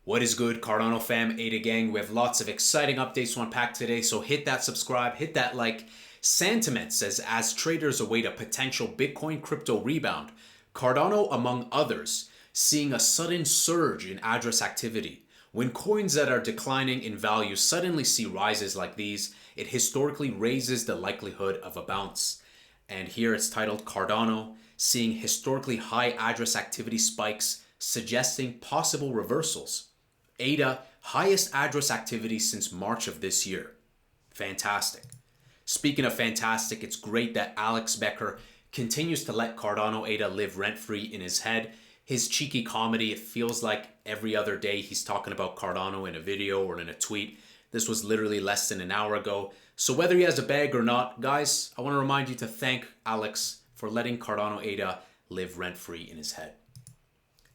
What is good, Cardano fam, ADA gang? We have lots of exciting updates to unpack today, so hit that subscribe, hit that like. Santiment says as traders await a potential Bitcoin crypto rebound, Cardano, among others, seeing a sudden surge in address activity. When coins that are declining in value suddenly see rises like these, it historically raises the likelihood of a bounce. And here it's titled Cardano, seeing historically high address activity spikes, suggesting possible reversals. ADA, highest address activity since March of this year. Fantastic. Speaking of fantastic, it's great that Alex Becker continues to let Cardano ADA live rent-free in his head. His cheeky comedy, it feels like every other day he's talking about Cardano in a video or in a tweet. This was literally less than an hour ago. So whether he has a bag or not, guys, I want to remind you to thank Alex for letting Cardano ADA live rent-free in his head.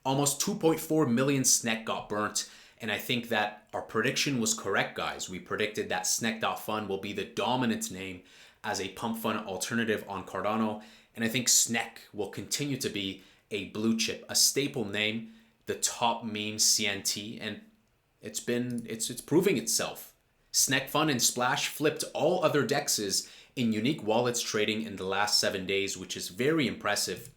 Almost 2.4 million SNEK got burnt. And I think that our prediction was correct, guys. We predicted that SnekDotFun will be the dominant name as a pump fund alternative on Cardano. And I think SNEK will continue to be a blue chip, a staple name, the top meme CNT, and it's proving itself. SnekDotFun and Splash flipped all other DEXes in unique wallets trading in the last 7 days, which is very impressive.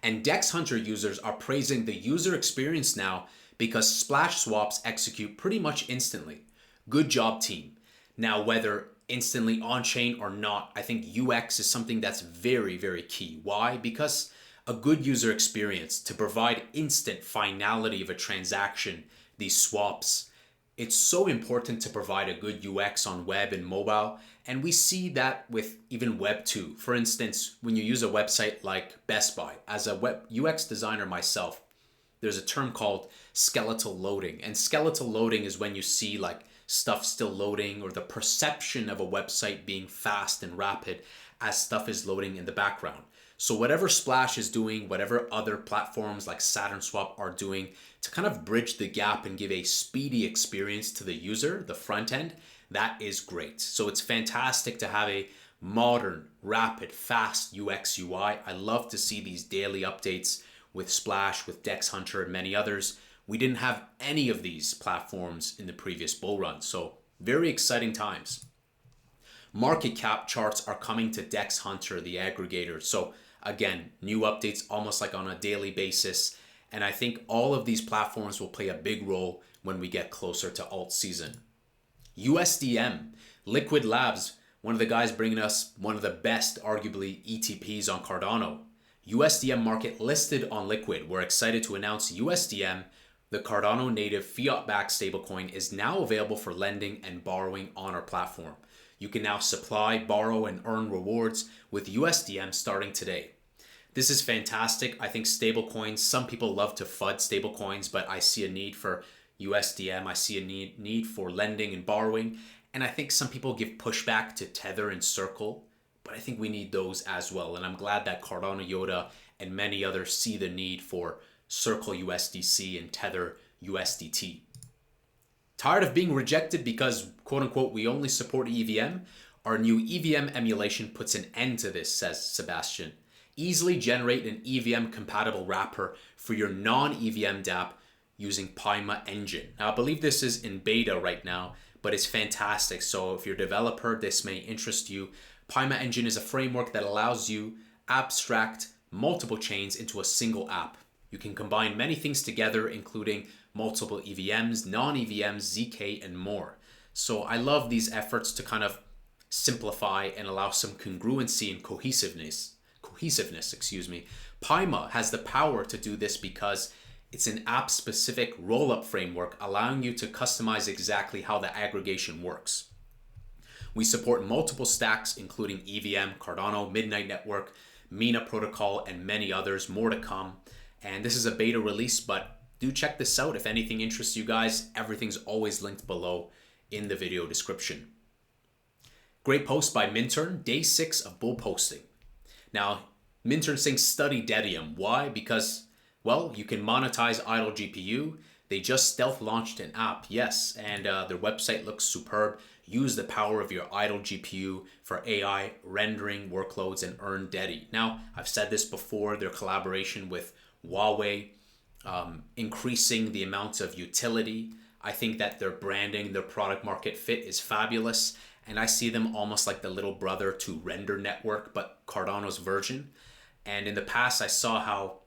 And DexHunter users are praising the user experience now because Splash swaps execute pretty much instantly. Good job, team. Now, whether instantly on-chain or not, I think UX is something that's very, very key. Why? Because a good user experience to provide instant finality of a transaction, these swaps, it's so important to provide a good UX on web and mobile. And we see that with even Web 2. For instance, when you use a website like Best Buy, as a web UX designer myself, there's a term called skeletal loading. And skeletal loading is when you see like stuff still loading or the perception of a website being fast and rapid as stuff is loading in the background. So whatever Splash is doing, whatever other platforms like Saturn Swap are doing to kind of bridge the gap and give a speedy experience to the user, the front end, that is great. So it's fantastic to have a modern, rapid, fast UX UI. I love to see these daily updates with Splash, with DexHunter, and many others. We didn't have any of these platforms in the previous bull run, so very exciting times. Market cap charts are coming to DexHunter, the aggregator. So again, new updates almost like on a daily basis. And I think all of these platforms will play a big role when we get closer to alt season. USDM, Liqwid Labs, one of the guys bringing us one of the best, arguably, ETPs on Cardano. USDM market listed on Liqwid. We're excited to announce USDM, the Cardano native fiat-backed stablecoin, is now available for lending and borrowing on our platform. You can now supply, borrow, and earn rewards with USDM starting today. This is fantastic. I think stablecoins, some people love to FUD stablecoins, but I see a need for USDM. I see a need for lending and borrowing. And I think some people give pushback to Tether and Circle, but I think we need those as well. And I'm glad that Cardano Yoda and many others see the need for Circle USDC and Tether USDT. Tired of being rejected because, quote unquote, we only support EVM? Our new EVM emulation puts an end to this, says Sebastian. Easily generate an EVM-compatible wrapper for your non-EVM dApp using Paima Engine. Now, I believe this is in beta right now, but it's fantastic. So if you're a developer, this may interest you. Paima Engine is a framework that allows you abstract multiple chains into a single app. You can combine many things together, including multiple EVMs, non-EVMs, ZK, and more. So I love these efforts to kind of simplify and allow some congruency and cohesiveness. Paima has the power to do this because it's an app-specific roll-up framework allowing you to customize exactly how the aggregation works. We support multiple stacks, including EVM, Cardano, Midnight Network, Mina Protocol, and many others, more to come. And this is a beta release, but do check this out if anything interests you guys. Everything's always linked below in the video description. Great post by Mintern, day 6 of bull posting. Now, Mintern saying study Dedium. Why? Because, well, you can monetize idle GPU. They just stealth launched an app, yes, and their website looks superb. Use the power of your idle GPU for AI rendering workloads and earn DEDI. Now, I've said this before, their collaboration with Huawei increasing the amount of utility. I think that their branding, their product market fit is fabulous. And I see them almost like the little brother to Render Network, but Cardano's version. And in the past, I saw how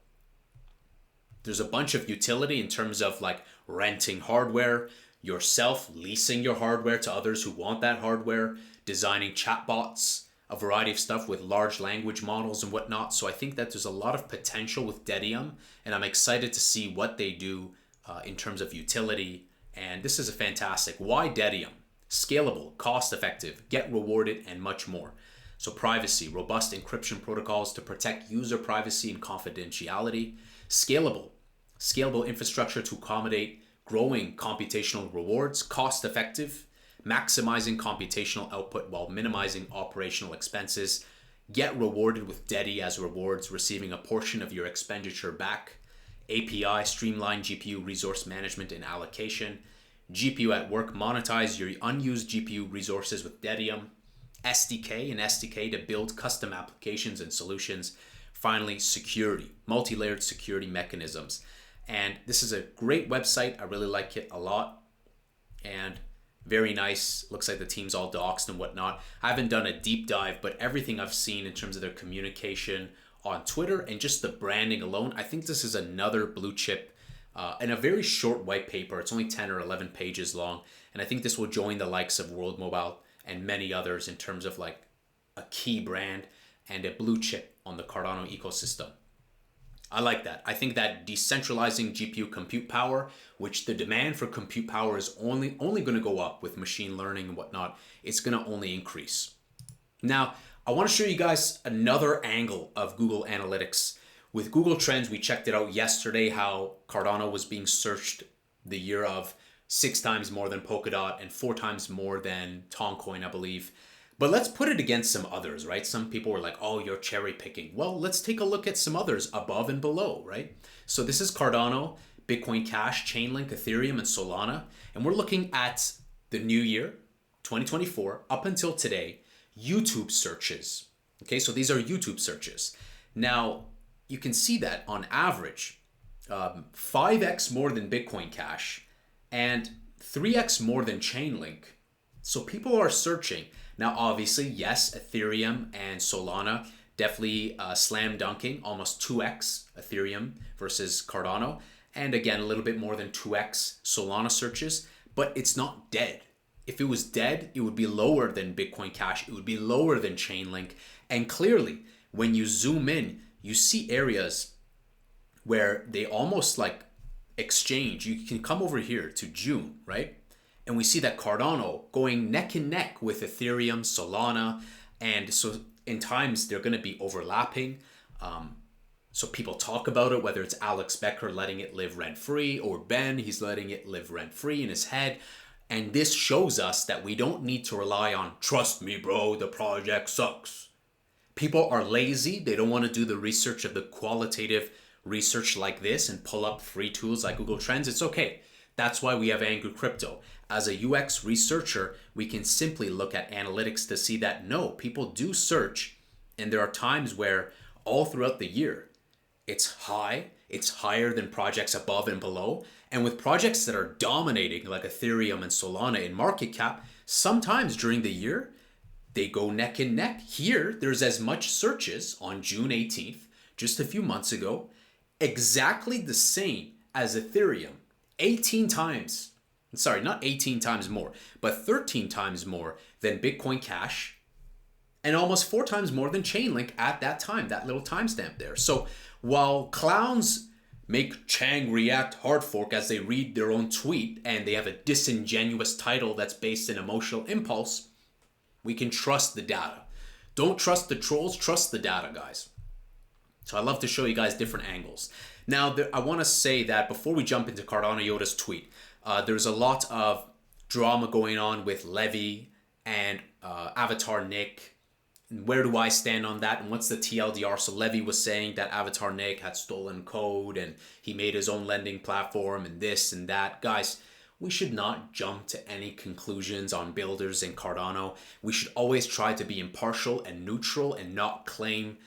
there's a bunch of utility in terms of like renting hardware, yourself leasing your hardware to others who want that hardware, designing chatbots, a variety of stuff with large language models and whatnot. So I think that there's a lot of potential with Dedium, and I'm excited to see what they do in terms of utility. And this is a fantastic. Why Dedium? Scalable, cost-effective, get rewarded, and much more. So privacy, robust encryption protocols to protect user privacy and confidentiality. Scalable infrastructure to accommodate growing computational rewards. Cost-effective, maximizing computational output while minimizing operational expenses. Get rewarded with DEDI as rewards, receiving a portion of your expenditure back. API, streamline GPU resource management and allocation. GPU at work, monetize your unused GPU resources with Dedium. SDK, an SDK to build custom applications and solutions. Finally, security, multi-layered security mechanisms. And this is a great website. I really like it a lot. And very nice. Looks like the team's all doxed and whatnot. I haven't done a deep dive, but everything I've seen in terms of their communication on Twitter and just the branding alone, I think this is another blue chip and a very short white paper. It's only 10 or 11 pages long. And I think this will join the likes of World Mobile and many others in terms of like a key brand and a blue chip on the Cardano ecosystem. I like that. I think that decentralizing GPU compute power, which the demand for compute power is only going to go up with machine learning and whatnot, it's going to only increase. Now, I want to show you guys another angle of Google Analytics. With Google Trends, we checked it out yesterday, how Cardano was being searched the year of 6 times more than Polkadot and 4 times more than Toncoin, I believe. But let's put it against some others, right? Some people were like, oh, you're cherry picking. Well, let's take a look at some others above and below, right? So this is Cardano, Bitcoin Cash, Chainlink, Ethereum, and Solana. And we're looking at the new year, 2024, up until today, YouTube searches. Okay, so these are YouTube searches. Now, you can see that on average, 5x more than Bitcoin Cash and 3x more than Chainlink. So people are searching. Now, obviously, yes, Ethereum and Solana definitely slam dunking, almost 2x Ethereum versus Cardano. And again, a little bit more than 2x Solana searches, but it's not dead. If it was dead, it would be lower than Bitcoin Cash. It would be lower than Chainlink. And clearly, when you zoom in, you see areas where they almost like exchange. You can come over here to June, right? And we see that Cardano going neck and neck with Ethereum, Solana. And so in times they're going to be overlapping. So people talk about it, whether it's Alex Becker letting it live rent-free or Ben, he's letting it live rent-free in his head. And this shows us that we don't need to rely on, trust me, bro, the project sucks. People are lazy. They don't want to do the research of the qualitative research like this and pull up free tools like Google Trends. It's okay. That's why we have Angry Crypto. As a UX researcher, we can simply look at analytics to see that no, people do search. And there are times where all throughout the year, it's high. It's higher than projects above and below. And with projects that are dominating like Ethereum and Solana in market cap, sometimes during the year, they go neck and neck. Here, there's as much searches on June 18th, just a few months ago, exactly the same as Ethereum. 18 times, sorry, not 18 times more, but 13 times more than Bitcoin Cash and almost 4 times more than Chainlink at that time, that little timestamp there. So while clowns make Chang react hard fork as they read their own tweet and they have a disingenuous title that's based in emotional impulse, we can trust the data. Don't trust the trolls, trust the data, guys. So I love to show you guys different angles. Now, I want to say that before we jump into Cardano Yoda's tweet, there's a lot of drama going on with Levy and Avatar Nick. Where do I stand on that and what's the TLDR? So Levy was saying that Avatar Nick had stolen code and he made his own lending platform and this and that. Guys, we should not jump to any conclusions on builders in Cardano. We should always try to be impartial and neutral and not claim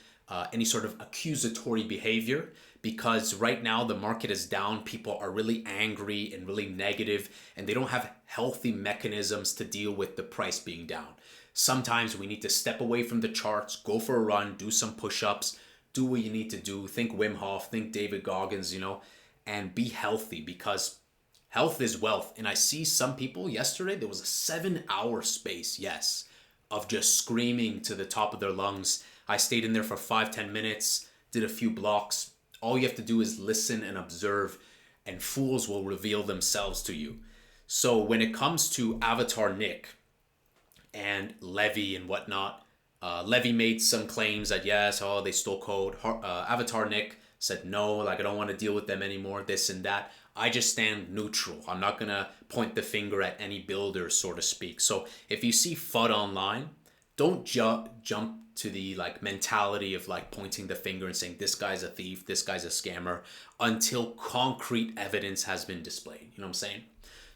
any sort of accusatory behavior, because right now the market is down. People are really angry and really negative, and they don't have healthy mechanisms to deal with the price being down. Sometimes we need to step away from the charts, go for a run, do some push-ups, do what you need to do. Think Wim Hof, think David Goggins, and be healthy, because health is wealth. And I see some people yesterday, there was a 7-hour space, yes, of just screaming to the top of their lungs. I stayed in there for 5-10 minutes, did a few blocks. All you have to do is listen and observe, and fools will reveal themselves to you. So when it comes to Avatar Nick and Levy and whatnot, Levy made some claims that yes, they stole code. Avatar Nick said no, I don't want to deal with them anymore, this and that. I just stand neutral. I'm not going to point the finger at any builder, so to speak. So if you see FUD online, don't jump to the mentality of pointing the finger and saying this guy's a thief, this guy's a scammer, until concrete evidence has been displayed. You know what I'm saying?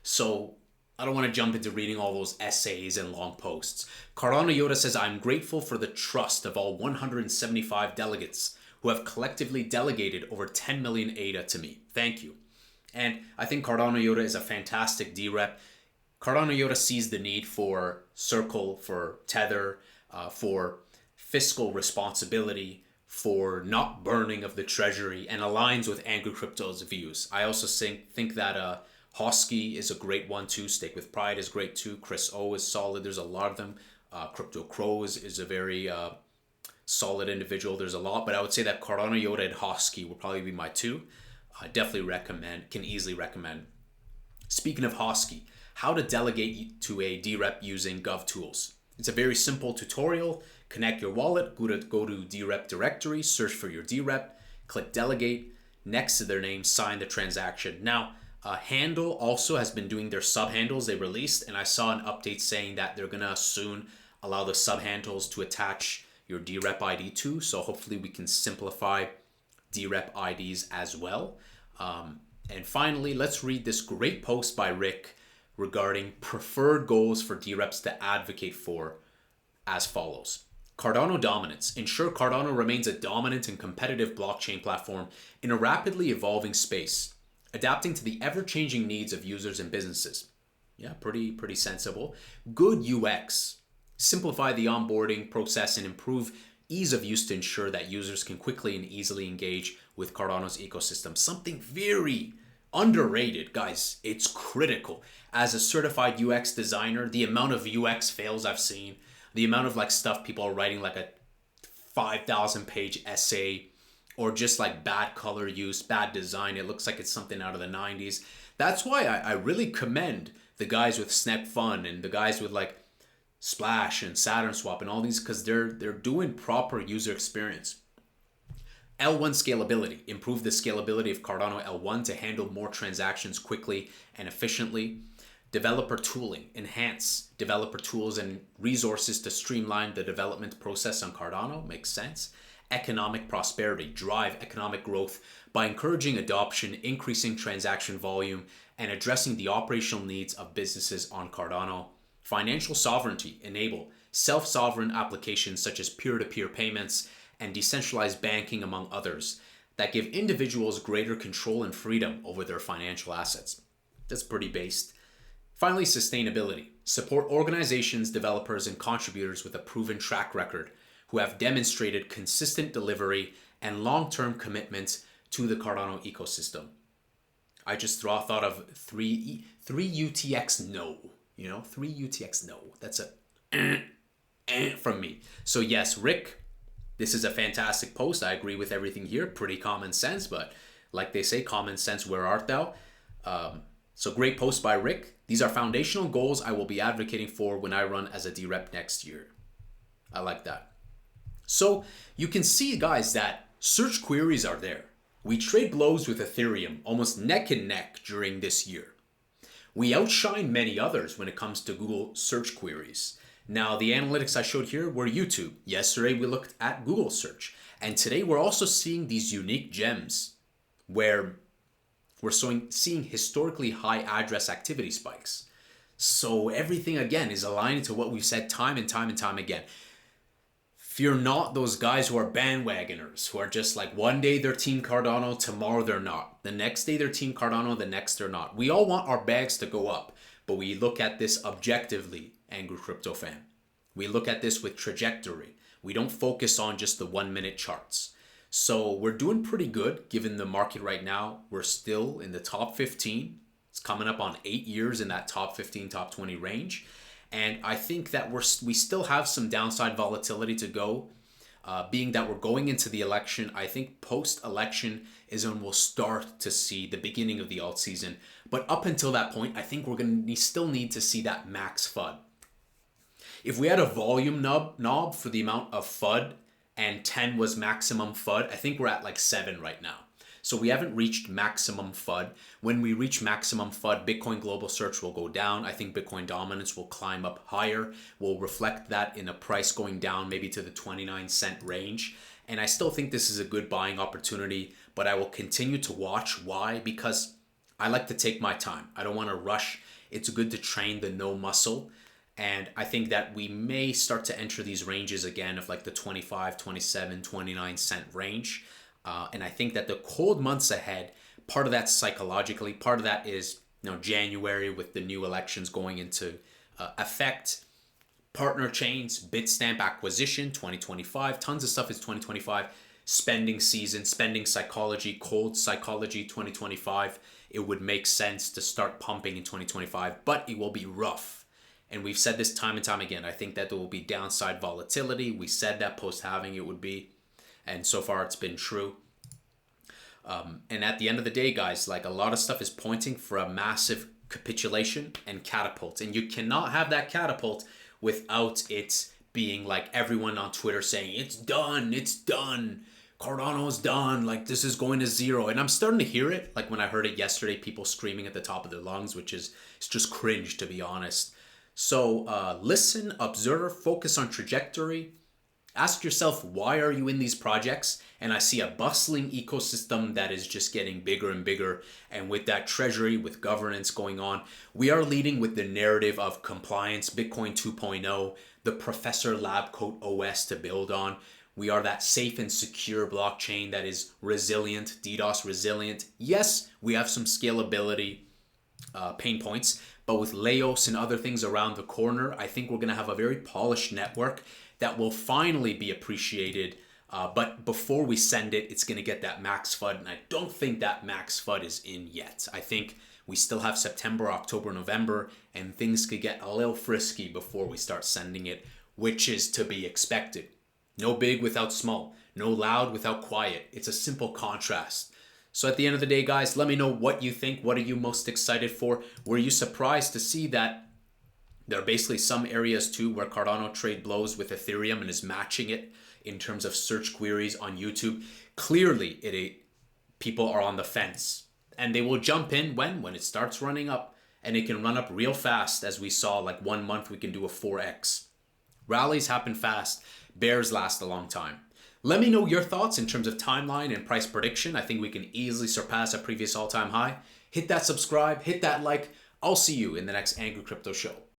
So I don't want to jump into reading all those essays and long posts. Cardano Yoda says, I'm grateful for the trust of all 175 delegates who have collectively delegated over 10 million ADA to me. Thank you. And I think Cardano Yoda is a fantastic DRep. Cardano Yoda sees the need for Circle, for Tether, for fiscal responsibility, for not burning of the treasury, and aligns with Angry Crypto's views. I also think that Hosky is a great one too. Stake with Pride is great too. Chris O is solid. There's a lot of them. Crypto Crows is a very solid individual. There's a lot, but I would say that Cardano Yoda and Hosky will probably be my two. I definitely can easily recommend. Speaking of Hosky, how to delegate to a DRep using Gov Tools. It's a very simple tutorial. Connect your wallet, go to DRep directory, search for your DRep, click delegate, next to their name, sign the transaction. Now, Handle also has been doing their sub-handles they released, and I saw an update saying that they're going to soon allow the sub-handles to attach your DRep ID to, so hopefully we can simplify DRep IDs as well. And finally, let's read this great post by Rick regarding preferred goals for DReps to advocate for as follows. Cardano Dominance. Ensure Cardano remains a dominant and competitive blockchain platform in a rapidly evolving space, adapting to the ever-changing needs of users and businesses. Yeah, pretty sensible. Good UX. Simplify the onboarding process and improve ease of use to ensure that users can quickly and easily engage with Cardano's ecosystem. Something very underrated, guys. It's critical. As a certified UX designer, the amount of UX fails I've seen, the amount of stuff people are writing a 5,000 page essay, or just bad color use, bad design. It looks like it's something out of the 90s. That's why I really commend the guys with SnekFun and the guys with Splash and Saturn Swap and all these, because they're doing proper user experience. L1 scalability. Improve the scalability of Cardano L1 to handle more transactions quickly and efficiently. Developer tooling. Enhance developer tools and resources to streamline the development process on Cardano. Makes sense. Economic prosperity. Drive economic growth by encouraging adoption, increasing transaction volume, and addressing the operational needs of businesses on Cardano. Financial sovereignty. Enable self-sovereign applications such as peer-to-peer payments and decentralized banking, among others, that give individuals greater control and freedom over their financial assets. That's pretty based. Finally, sustainability. Support organizations, developers, and contributors with a proven track record who have demonstrated consistent delivery and long-term commitment to the Cardano ecosystem. I just thought of 3 UTX no. 3 UTX no. That's a from me. So yes, Rick, this is a fantastic post. I agree with everything here. Pretty common sense, but like they say, common sense, where art thou? So great post by Rick. These are foundational goals I will be advocating for when I run as a DRep next year. I like that. So you can see, guys, that search queries are there. We trade blows with Ethereum almost neck and neck during this year. We outshine many others when it comes to Google search queries. Now, the analytics I showed here were YouTube. Yesterday, we looked at Google search. And today, we're also seeing these unique gems where we're seeing historically high address activity spikes. So everything, again, is aligned to what we've said time and time and time again. Fear not those guys who are bandwagoners, who are just like one day they're Team Cardano, tomorrow they're not. The next day they're Team Cardano, the next they're not. We all want our bags to go up, but we look at this objectively, Angry Crypto fan. We look at this with trajectory. We don't focus on just the 1 minute charts. So we're doing pretty good given the market right now. We're still in the top 15. It's coming up on 8 years in that top 15, top 20 range. And I think that we still have some downside volatility to go, being that we're going into the election. I think post-election is when we'll start to see the beginning of the alt season. But up until that point, I think we're going to still need to see that max FUD. If we had a volume knob for the amount of FUD and 10 was maximum FUD, I think we're at like 7 right now. So we haven't reached maximum FUD. When we reach maximum FUD, Bitcoin global search will go down. I think Bitcoin dominance will climb up higher. We'll reflect that in a price going down maybe to the 29-cent range. And I still think this is a good buying opportunity, but I will continue to watch. Why? Because I like to take my time. I don't want to rush. It's good to train the no muscle. And I think that we may start to enter these ranges again of like the 25, 27, 29-cent range. And I think that the cold months ahead, part of that psychologically, part of that is January with the new elections going into effect, partner chains, Bitstamp acquisition, 2025, tons of stuff is 2025, spending season, spending psychology, cold psychology, 2025. It would make sense to start pumping in 2025, but it will be rough. And we've said this time and time again. I think that there will be downside volatility. We said that post-halving it would be. And so far it's been true. And at the end of the day, guys, like a lot of stuff is pointing for a massive capitulation and catapult. And you cannot have that catapult without it being like everyone on Twitter saying, it's done, Cardano's done, like this is going to zero. And I'm starting to hear it. Like when I heard it yesterday, people screaming at the top of their lungs, which is it's just cringe, to be honest. So listen, observe, focus on trajectory. Ask yourself, why are you in these projects? And I see a bustling ecosystem that is just getting bigger and bigger. And with that treasury, with governance going on, we are leading with the narrative of compliance, Bitcoin 2.0, the Professor Lab Coat OS to build on. We are that safe and secure blockchain that is resilient, DDoS resilient. Yes, we have some scalability pain points, but with Laos and other things around the corner, I think we're going to have a very polished network that will finally be appreciated. But before we send it, it's going to get that max FUD. And I don't think that max FUD is in yet. I think we still have September, October, November, and things could get a little frisky before we start sending it, which is to be expected. No big without small. No loud without quiet. It's a simple contrast. So at the end of the day, guys, let me know what you think. What are you most excited for? Were you surprised to see that there are basically some areas too where Cardano trade blows with Ethereum and is matching it in terms of search queries on YouTube? Clearly, people are on the fence, and they will jump in when it starts running up, and it can run up real fast, as we saw. Like 1 month, we can do a 4x. Rallies happen fast. Bears last a long time. Let me know your thoughts in terms of timeline and price prediction. I think we can easily surpass a previous all-time high. Hit that subscribe, hit that like. I'll see you in the next Angry Crypto Show.